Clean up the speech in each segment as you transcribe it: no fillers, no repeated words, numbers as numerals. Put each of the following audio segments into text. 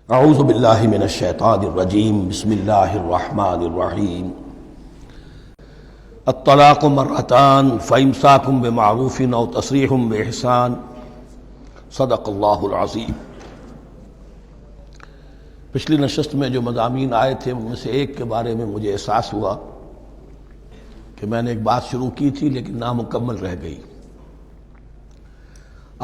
اعوذ باللہ من الشیطان الرجیم بسم اللہ الرحمن الرحیم الطلاق مرتان فامساک بمعروف او تسریح باحسان صدق اللہ العظیم۔ پچھلی نشست میں جو مضامین آئے تھے ان میں سے ایک کے بارے میں مجھے احساس ہوا کہ میں نے ایک بات شروع کی تھی لیکن نامکمل رہ گئی۔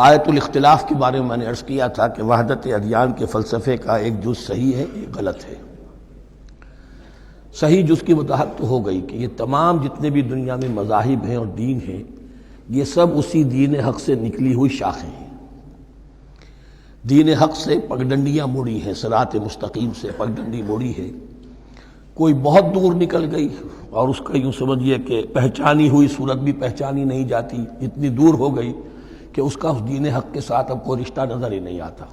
آیت الاختلاف کے بارے میں نے عرض کیا تھا کہ وحدت ادیان کے فلسفے کا ایک جز صحیح ہے، ایک غلط ہے۔ صحیح جز کی وضاحت تو ہو گئی کہ یہ تمام جتنے بھی دنیا میں مذاہب ہیں اور دین ہیں یہ سب اسی دین حق سے نکلی ہوئی شاخیں ہیں۔ دین حق سے پگڈنڈیاں مڑی ہیں، صراط مستقیم سے پگڈنڈی مڑی ہے، کوئی بہت دور نکل گئی اور اس کا یوں سمجھیے کہ پہچانی ہوئی صورت بھی پہچانی نہیں جاتی، اتنی دور ہو گئی کہ اس کا اس دین حق کے ساتھ اب کوئی رشتہ نظر ہی نہیں آتا۔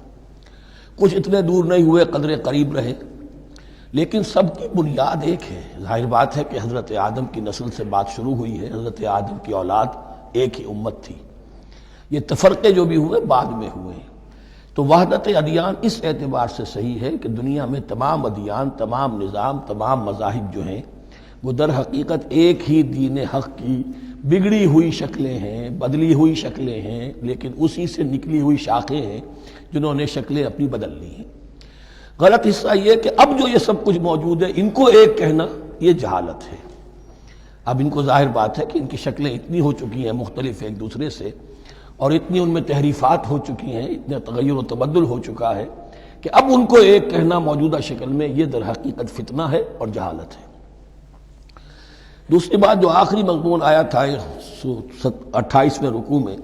کچھ اتنے دور نہیں ہوئے، قدرے قریب رہے، لیکن سب کی بنیاد ایک ہے۔ ظاہر بات ہے کہ حضرت آدم کی نسل سے بات شروع ہوئی ہے، حضرت آدم کی اولاد ایک ہی امت تھی۔ یہ تفرقے جو بھی ہوئے بعد میں ہوئے ہیں۔ تو وحدت ادیان اس اعتبار سے صحیح ہے کہ دنیا میں تمام ادیان، تمام نظام، تمام مذاہب جو ہیں وہ در حقیقت ایک ہی دین حق کی بگڑی ہوئی شکلیں ہیں، بدلی ہوئی شکلیں ہیں، لیکن اسی سے نکلی ہوئی شاخیں ہیں جنہوں نے شکلیں اپنی بدل لی ہیں۔ غلط حصہ یہ کہ اب جو یہ سب کچھ موجود ہے ان کو ایک کہنا یہ جہالت ہے۔ اب ان کو ظاہر بات ہے کہ ان کی شکلیں اتنی ہو چکی ہیں مختلف ایک دوسرے سے، اور اتنی ان میں تحریفات ہو چکی ہیں، اتنا تغیر و تبدل ہو چکا ہے کہ اب ان کو ایک کہنا موجودہ شکل میں یہ در حقیقت فتنہ ہے اور جہالت ہے۔ دوسری بات جو آخری مضمون آیا تھا 28ویں رکوع میں،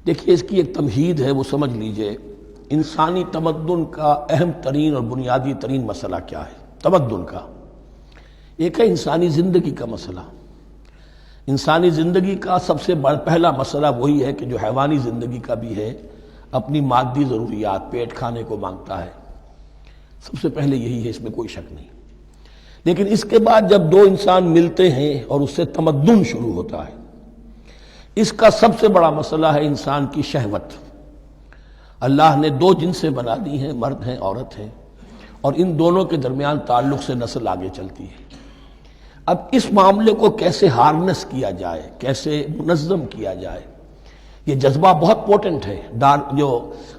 دیکھیے اس کی ایک تمہید ہے، وہ سمجھ لیجئے۔ انسانی تمدن کا اہم ترین اور بنیادی ترین مسئلہ کیا ہے تمدن کا؟ ایک ہے انسانی زندگی کا مسئلہ۔ انسانی زندگی کا سب سے پہلا مسئلہ وہی ہے کہ جو حیوانی زندگی کا بھی ہے، اپنی مادی ضروریات، پیٹ کھانے کو مانگتا ہے، سب سے پہلے یہی ہے، اس میں کوئی شک نہیں۔ لیکن اس کے بعد جب دو انسان ملتے ہیں اور اس سے تمدن شروع ہوتا ہے، اس کا سب سے بڑا مسئلہ ہے انسان کی شہوت۔ اللہ نے دو جنسیں بنا دی ہیں، مرد ہیں، عورت ہیں، اور ان دونوں کے درمیان تعلق سے نسل آگے چلتی ہے۔ اب اس معاملے کو کیسے ہارنس کیا جائے، کیسے منظم کیا جائے، یہ جذبہ بہت پوٹنٹ ہے۔ جو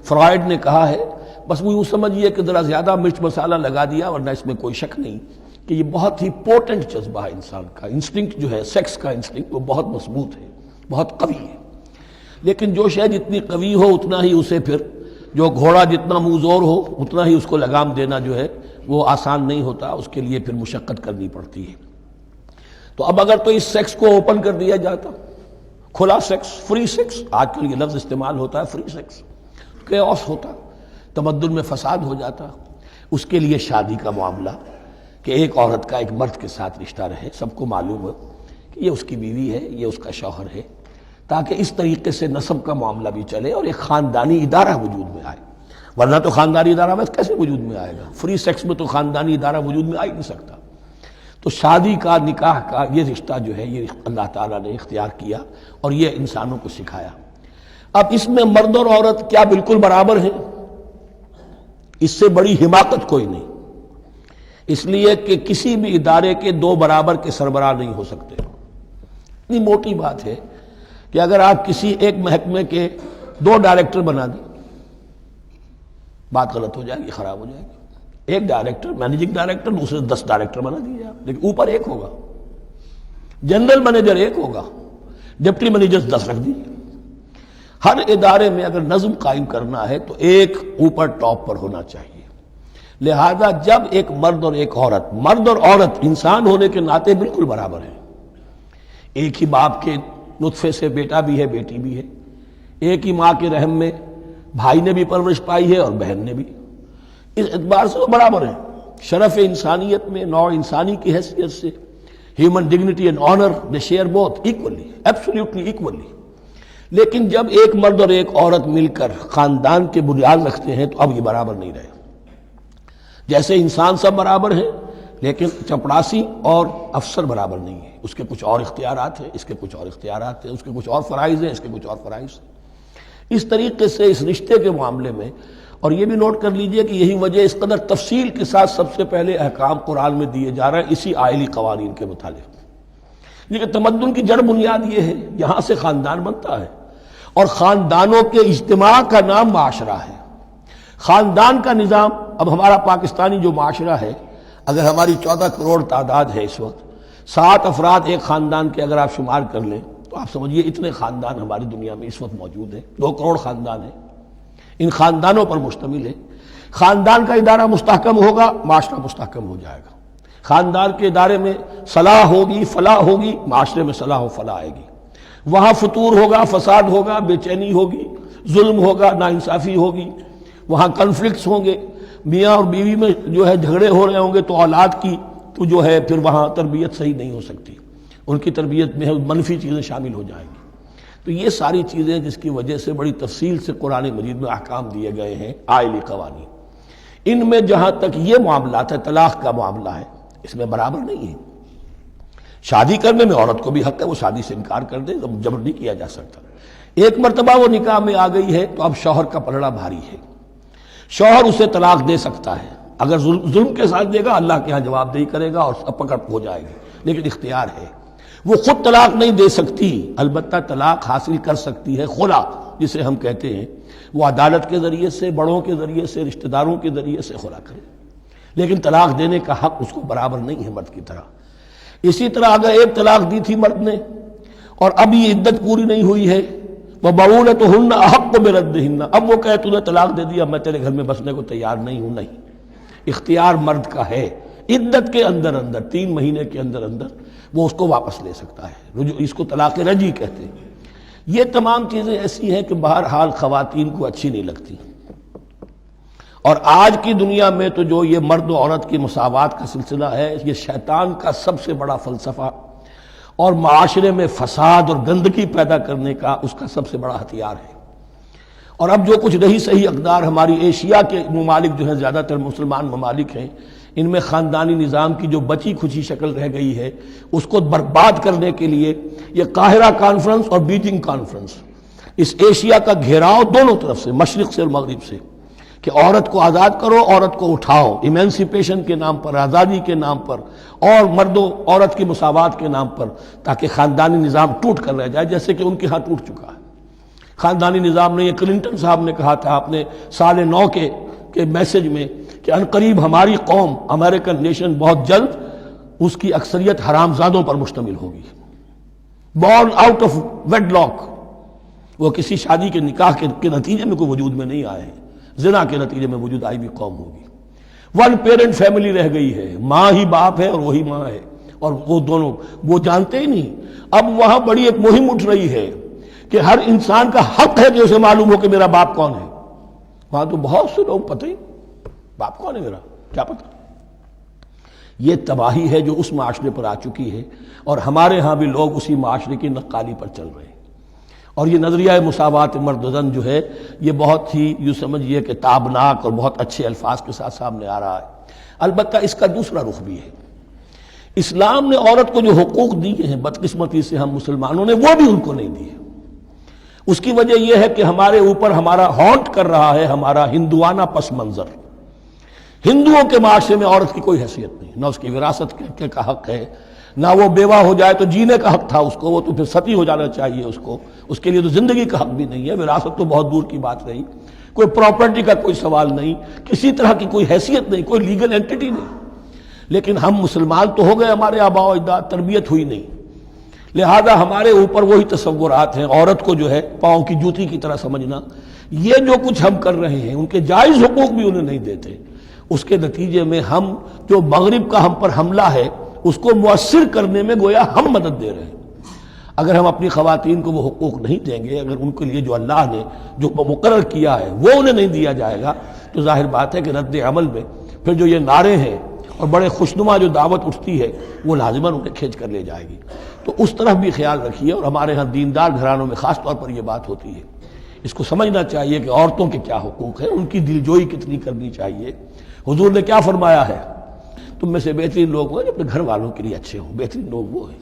فرائڈ نے کہا ہے، بس وہ یوں سمجھیے کہ ذرا زیادہ مرچ مسالہ لگا دیا، ورنہ اس میں کوئی شک نہیں کہ یہ بہت ہی پوٹنٹ جذبہ ہے انسان کا۔ انسٹنکٹ جو ہے، سیکس کا انسٹنکٹ، وہ بہت مضبوط ہے، بہت قوی ہے۔ لیکن جو شے جتنی قوی ہو اتنا ہی اسے پھر، جو گھوڑا جتنا منہ زور ہو اتنا ہی اس کو لگام دینا جو ہے وہ آسان نہیں ہوتا، اس کے لیے پھر مشقت کرنی پڑتی ہے۔ تو اب اگر تو اس سیکس کو اوپن کر دیا جاتا، کھلا سیکس، فری سیکس، آج کل یہ لفظ استعمال ہوتا ہے، فری سیکس، کیوس ہوتا، تمدن میں فساد ہو جاتا۔ اس کے لیے شادی کا معاملہ کہ ایک عورت کا ایک مرد کے ساتھ رشتہ رہے، سب کو معلوم ہو کہ یہ اس کی بیوی ہے، یہ اس کا شوہر ہے، تاکہ اس طریقے سے نسب کا معاملہ بھی چلے اور ایک خاندانی ادارہ وجود میں آئے۔ ورنہ تو خاندانی ادارہ بس کیسے وجود میں آئے گا؟ فری سیکس میں تو خاندانی ادارہ وجود میں آ ہی نہیں سکتا۔ تو شادی کا، نکاح کا یہ رشتہ جو ہے یہ اللہ تعالیٰ نے اختیار کیا اور یہ انسانوں کو سکھایا۔ اب اس میں مرد اور عورت کیا بالکل برابر ہیں؟ اس سے بڑی حماقت کوئی نہیں، اس لیے کہ کسی بھی ادارے کے دو برابر کے سربراہ نہیں ہو سکتے۔ اتنی موٹی بات ہے کہ اگر آپ کسی ایک محکمے کے دو ڈائریکٹر بنا دیں، بات غلط ہو جائے گی، خراب ہو جائے گی۔ ایک ڈائریکٹر، مینیجنگ ڈائریکٹر، دوسرے 10 ڈائریکٹر بنا دیجیے آپ، لیکن اوپر ایک ہوگا، جنرل مینیجر ایک ہوگا، ڈپٹی مینیجر 10 رکھ دیجیے۔ ہر ادارے میں اگر نظم قائم کرنا ہے تو ایک اوپر ٹاپ پر ہونا چاہیے۔ لہذا جب ایک مرد اور ایک عورت، مرد اور عورت انسان ہونے کے ناطے بالکل برابر ہیں، ایک ہی باپ کے نطفے سے بیٹا بھی ہے، بیٹی بھی ہے، ایک ہی ماں کے رحم میں بھائی نے بھی پرورش پائی ہے اور بہن نے بھی، اس اعتبار سے وہ برابر ہیں۔ شرف انسانیت میں، نوع انسانی کی حیثیت سے، human dignity and honour, they share both equally, absolutely equally. لیکن جب ایک مرد اور ایک عورت مل کر خاندان کے بنیاد رکھتے ہیں تو اب یہ برابر نہیں رہے۔ جیسے انسان سب برابر ہیں، لیکن چپڑاسی اور افسر برابر نہیں ہے، اس کے کچھ اور اختیارات ہیں، اس کے کچھ اور اختیارات ہیں، اس کے کچھ اور فرائض ہیں، اس کے کچھ اور فرائض ہیں۔ اس طریقے سے اس رشتے کے معاملے میں اور یہ بھی نوٹ کر لیجئے کہ یہی وجہ اس قدر تفصیل کے ساتھ سب سے پہلے احکام قرآن میں دیے جا رہے ہیں اسی آئلی قوانین کے متعلق۔ لیکن تمدن کی جڑ بنیاد یہ ہے، یہاں سے خاندان بنتا ہے، اور خاندانوں کے اجتماع کا نام معاشرہ ہے۔ خاندان کا نظام، اب ہمارا پاکستانی جو معاشرہ ہے، اگر ہماری 14 کروڑ تعداد ہے اس وقت، 7 افراد ایک خاندان کے اگر آپ شمار کر لیں تو آپ سمجھیے اتنے خاندان ہماری دنیا میں اس وقت موجود ہیں، 2 کروڑ خاندان ہیں، ان خاندانوں پر مشتمل ہے۔ خاندان کا ادارہ مستحکم ہوگا، معاشرہ مستحکم ہو جائے گا۔ خاندان کے ادارے میں صلاح ہوگی، فلاح ہوگی، معاشرے میں صلاح و فلاح آئے گی۔ وہاں فتور ہوگا، فساد ہوگا، بے چینی ہوگی، ظلم ہوگا، ناانصافی ہوگی، وہاں کنفلکٹس ہوں گے، میاں اور بیوی میں جو ہے جھگڑے ہو رہے ہوں گے تو اولاد کی تو جو ہے پھر وہاں تربیت صحیح نہیں ہو سکتی، ان کی تربیت میں منفی چیزیں شامل ہو جائیں گی۔ تو یہ ساری چیزیں جس کی وجہ سے بڑی تفصیل سے قرآن مجید میں احکام دیے گئے ہیں آئلی قوانین، ان میں جہاں تک یہ معاملات ہے، طلاق کا معاملہ ہے، اس میں برابر نہیں ہے۔ شادی کرنے میں عورت کو بھی حق ہے، وہ شادی سے انکار کر دے، جبر نہیں کیا جا سکتا۔ ایک مرتبہ وہ نکاح میں آ گئی ہے تو اب شوہر کا پلڑا بھاری ہے، شوہر اسے طلاق دے سکتا ہے، اگر ظلم کے ساتھ دے گا اللہ کے ہاں جواب دہی کرے گا اور پکڑ ہو جائے گی، لیکن اختیار ہے۔ وہ خود طلاق نہیں دے سکتی، البتہ طلاق حاصل کر سکتی ہے، خلا جسے ہم کہتے ہیں، وہ عدالت کے ذریعے سے، بڑوں کے ذریعے سے، رشتہ داروں کے ذریعے سے خلا کرے، لیکن طلاق دینے کا حق اس کو برابر نہیں ہے مرد کی طرح۔ اسی طرح اگر ایک طلاق دی تھی مرد نے اور اب یہ عدت پوری نہیں ہوئی ہے، وَبَعُولَتُهُنَّ أَحَقُّ بِرَدِّهِنَّ، اب وہ کہے تو نے طلاق دے دیا، میں تیرے گھر میں بسنے کو تیار نہیں ہوں، نہیں، اختیار مرد کا ہے، عدت کے اندر 3 مہینے کے اندر وہ اس کو واپس لے سکتا ہے، اس کو طلاق رجعی کہتے ہیں۔ یہ تمام چیزیں ایسی ہیں کہ بہرحال خواتین کو اچھی نہیں لگتی، اور آج کی دنیا میں تو جو یہ مرد و عورت کی مساوات کا سلسلہ ہے، یہ شیطان کا سب سے بڑا فلسفہ اور معاشرے میں فساد اور گندگی پیدا کرنے کا اس کا سب سے بڑا ہتھیار ہے۔ اور اب جو کچھ رہی صحیح اقدار ہماری ایشیا کے ممالک جو ہیں، زیادہ تر مسلمان ممالک ہیں، ان میں خاندانی نظام کی جو بچی کھچی شکل رہ گئی ہے اس کو برباد کرنے کے لیے یہ قاہرہ کانفرنس اور بیجنگ کانفرنس، اس ایشیا کا گھیراؤ دونوں طرف سے، مشرق سے اور مغرب سے، کہ عورت کو آزاد کرو، عورت کو اٹھاؤ، ایمینسیپیشن کے نام پر، آزادی کے نام پر، اور مرد و عورت کی مساوات کے نام پر، تاکہ خاندانی نظام ٹوٹ کر رہ جائے، جیسے کہ ان کے ہاں ٹوٹ چکا ہے خاندانی نظام نے۔ یہ کلنٹن صاحب نے کہا تھا اپنے سال 9 کے میسج میں کہ عنقریب ہماری قوم، امریکن نیشن، بہت جلد اس کی اکثریت حرام زادوں پر مشتمل ہوگی، born out of wedlock, وہ کسی شادی کے نکاح کے نتیجے میں کوئی وجود میں نہیں آئے ہیں، زنا کے نتیجے میں وجود آئی بھی قوم ہوگی۔ 1 پیرنٹ فیملی رہ گئی ہے، ماں ہی باپ ہے اور وہی ماں ہے، اور وہ دونوں وہ جانتے ہی نہیں۔ اب وہاں بڑی ایک مہم اٹھ رہی ہے کہ ہر انسان کا حق ہے کہ اسے معلوم ہو کہ میرا باپ کون ہے۔ وہاں تو بہت سے لوگ پتہ ہی باپ کون ہے میرا، کیا پتہ۔ یہ تباہی ہے جو اس معاشرے پر آ چکی ہے، اور ہمارے ہاں بھی لوگ اسی معاشرے کی نقالی پر چل رہے ہیں۔ اور یہ نظریہ مساوات مرد و زن جو ہے یہ بہت ہی یوں سمجھیے کہ تابناک اور بہت اچھے الفاظ کے ساتھ سامنے آ رہا ہے۔ البتہ اس کا دوسرا رخ بھی ہے، اسلام نے عورت کو جو حقوق دیے ہیں بدقسمتی سے ہم مسلمانوں نے وہ بھی ان کو نہیں دیے۔ اس کی وجہ یہ ہے کہ ہمارے اوپر ہمارا ہانٹ کر رہا ہے ہمارا ہندوانہ پس منظر۔ ہندوؤں کے معاشرے میں عورت کی کوئی حیثیت نہیں، نہ اس کی وراثت کا حق ہے، نہ وہ بیوہ ہو جائے تو جینے کا حق تھا اس کو، وہ تو پھر ستی ہو جانا چاہیے اس کو، اس کے لیے تو زندگی کا حق بھی نہیں ہے، وراثت تو بہت دور کی بات رہی، کوئی پراپرٹی کا کوئی سوال نہیں، کسی طرح کی کوئی حیثیت نہیں، کوئی لیگل اینٹیٹی نہیں۔ لیکن ہم مسلمان تو ہو گئے، ہمارے آباء و اجداد، تربیت ہوئی نہیں، لہذا ہمارے اوپر وہی تصورات ہیں، عورت کو جو ہے پاؤں کی جوتی کی طرح سمجھنا۔ یہ جو کچھ ہم کر رہے ہیں ان کے جائز حقوق بھی انہیں نہیں دیتے، اس کے نتیجے میں ہم جو مغرب کا ہم پر حملہ ہے اس کو مؤثر کرنے میں گویا ہم مدد دے رہے ہیں۔ اگر ہم اپنی خواتین کو وہ حقوق نہیں دیں گے، اگر ان کے لیے جو اللہ نے جو مقرر کیا ہے وہ انہیں نہیں دیا جائے گا، تو ظاہر بات ہے کہ رد عمل میں پھر جو یہ نعرے ہیں اور بڑے خوشنما جو دعوت اٹھتی ہے وہ لازماً انہیں کھینچ کر لے جائے گی۔ تو اس طرف بھی خیال رکھیے، اور ہمارے ہاں دیندار گھرانوں میں خاص طور پر یہ بات ہوتی ہے، اس کو سمجھنا چاہیے کہ عورتوں کے کیا حقوق ہیں، ان کی دلجوئی کتنی کرنی چاہیے۔ حضور نے کیا فرمایا ہے، تم میں سے بہترین لوگ وہ جو اپنے گھر والوں کے لیے اچھے ہوں، بہترین لوگ وہ ہیں،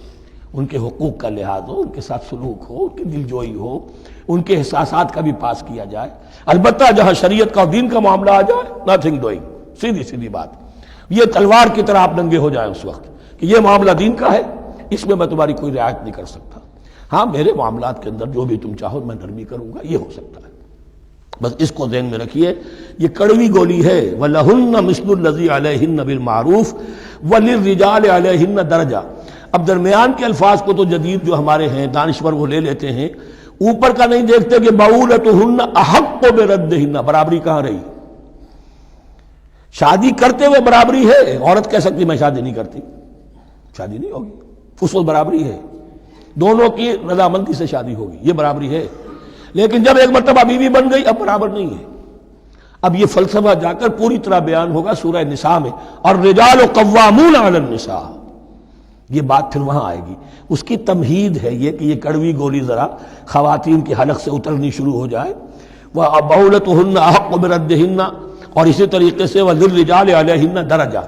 ان کے حقوق کا لحاظ ہو، ان کے ساتھ سلوک ہو، ان کی دل جوئی ہو، ان کے احساسات کا بھی پاس کیا جائے۔ البتہ جہاں شریعت کا اور دین کا معاملہ آ جائے، نتھنگ ڈوئنگ، سیدھی سیدھی بات، یہ تلوار کی طرح آپ ننگے ہو جائیں اس وقت کہ یہ معاملہ دین کا ہے، اس میں میں تمہاری کوئی رعایت نہیں کر سکتا، ہاں میرے معاملات کے اندر جو بھی تم چاہو میں نرمی کروں گا، یہ ہو سکتا ہے۔ بس اس کو ذہن میں رکھیے، یہ کڑوی گولی ہے۔ وَلَهُنَّ مِثْلُ الَّذِي عَلَيْهِنَّ بِالْمَعْرُوفِ وَلِلرِّجَالِ عَلَيْهِنَّ دَرَجَةٌ۔ اب درمیان کے الفاظ کو تو جدید جو ہمارے ہیں دانشور وہ لے لیتے ہیں، اوپر کا نہیں دیکھتے کہ بَعُولَتُهُنَّ أَحَقُّ بِرَدِّهِنَّ، برابری کہاں رہی؟ شادی کرتے ہوئے برابری ہے، عورت کہہ سکتی میں شادی نہیں کرتی، شادی نہیں ہوگی، اس وقت برابری ہے، دونوں کی رضامندی سے شادی ہوگی، یہ برابری ہے۔ لیکن جب ایک مرتبہ بیوی بن گئی اب برابر نہیں ہے۔ اب یہ فلسفہ جا کر پوری طرح بیان ہوگا سورہ نساء میں، اور رجال قوامون علی النساء، یہ بات پھر وہاں آئے گی۔ اس کی تمہید ہے یہ کہ یہ کڑوی گولی ذرا خواتین کے حلق سے اترنی شروع ہو جائے۔ وَبَعُولَتُهُنَّ أَحَقُّ بِرَدِّهِنَّ، اور اسی طریقے سے وَلِلرِّجَالِ عَلَيْهِنَّ دَرَجَةٌ۔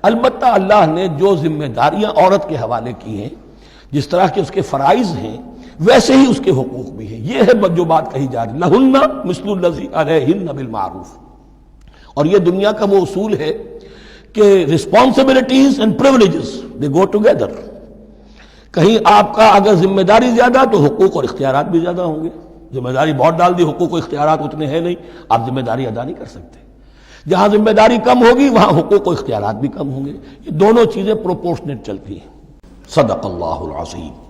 البتہ اللہ نے جو ذمہ داریاں عورت کے حوالے کی ہیں، جس طرح کے اس کے فرائض ہیں ویسے ہی اس کے حقوق بھی ہیں، یہ ہے جو بات کہی جا رہی، لَهُنَّ مِثْلُ الَّذِي عَلَيْهِنَّ بِالْمَعْرُوفِ۔ اور یہ دنیا کا وہ اصول ہے کہ responsibilities and privileges they go together۔ کہیں آپ کا اگر ذمہ داری زیادہ تو حقوق اور اختیارات بھی زیادہ ہوں گے، ذمہ داری بہت ڈال دی، حقوق و اختیارات اتنے ہیں نہیں، آپ ذمہ داری ادا نہیں کر سکتے۔ جہاں ذمہ داری کم ہوگی وہاں حقوق و اختیارات بھی کم ہوں گے، یہ دونوں چیزیں پروپورشنیٹ چلتی ہیں۔ صدق اللہ العظیم۔